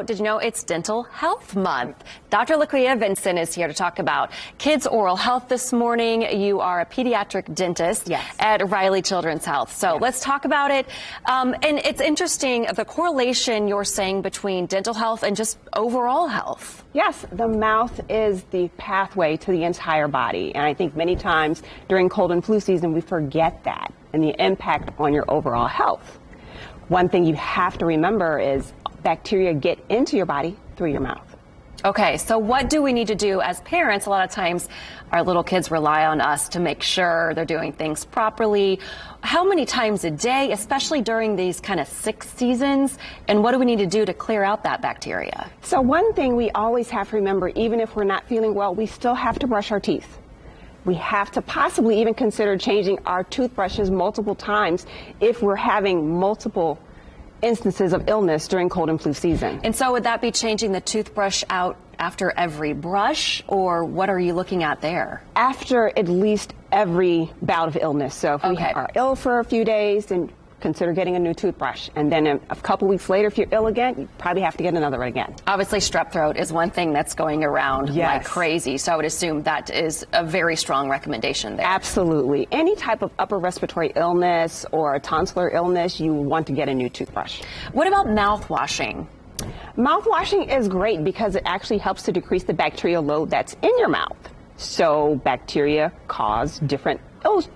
Did you know it's Dental Health Month? Dr. Laquia Vincent is here to talk about kids' oral health this morning. You are a pediatric dentist at Riley Children's Health. So let's talk about it. And it's interesting, the correlation you're saying between dental health and just overall health. Yes, the mouth is the pathway to the entire body. And I think many times during cold and flu season, we forget that and the impact on your overall health. One thing you have to remember is bacteria get into your body through your mouth. Okay, so what do we need to do as parents? A lot of times our little kids rely on us to make sure they're doing things properly. How many times a day, especially during these kind of sick seasons? And what do we need to do to clear out that bacteria? So one thing we always have to remember, even if we're not feeling well, we still have to brush our teeth. We have to possibly even consider changing our toothbrushes multiple times if we're having multiple instances of illness during cold and flu season. And so would that be changing the toothbrush out after every brush, or what are you looking at there? After at least every bout of illness. So if we are ill for a few days, then consider getting a new toothbrush. And then a couple weeks later, if you're ill again, you probably have to get another one again. Obviously, strep throat is one thing that's going around like crazy. So I would assume that is a very strong recommendation there. Absolutely. Any type of upper respiratory illness or a tonsillar illness, you want to get a new toothbrush. What about mouth washing? Mouthwashing is great because it actually helps to decrease the bacterial load that's in your mouth. So bacteria cause different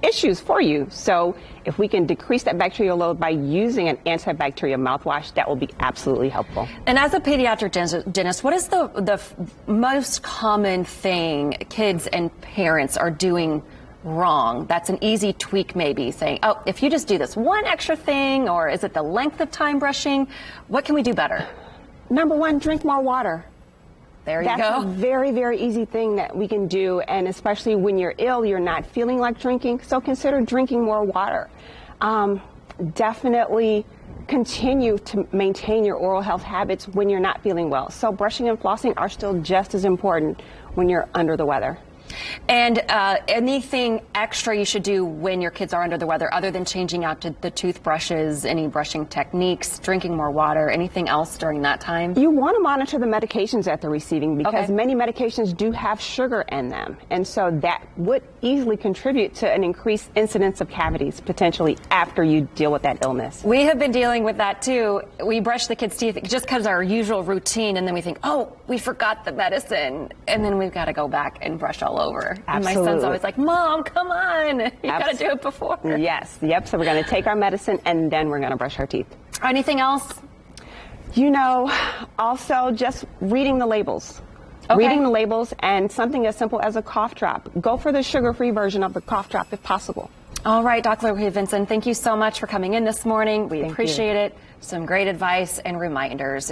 issues for you. So if we can decrease that bacterial load by using an antibacterial mouthwash, that will be absolutely helpful. And as a pediatric dentist, what is the most common thing kids and parents are doing wrong? That's an easy tweak, maybe saying, oh, if you just do this one extra thing, or is it the length of time brushing? What can we do better? Number one, drink more water. There you go. That's a very, very easy thing that we can do, and especially when you're ill, you're not feeling like drinking, so consider drinking more water. Definitely continue to maintain your oral health habits when you're not feeling well. So brushing and flossing are still just as important when you're under the weather. And anything extra you should do when your kids are under the weather, other than changing out to the toothbrushes, any brushing techniques, drinking more water, anything else during that time? You want to monitor the medications that they're receiving, because many medications do have sugar in them. And so that would easily contribute to an increased incidence of cavities, potentially after you deal with that illness. We have been dealing with that too. We brush the kids' teeth just because our usual routine, and then we think, oh, we forgot the medicine. And then we've got to go back and brush all over. And my son's always like, Mom, come on. You got to do it before. Yes. Yep. So we're going to take our medicine and then we're going to brush our teeth. Anything else? You know, also just reading the labels. Reading the labels, and something as simple as a cough drop. Go for the sugar-free version of the cough drop if possible. All right, Dr. Laquia Vincent, thank you so much for coming in this morning. We appreciate it. Some great advice and reminders.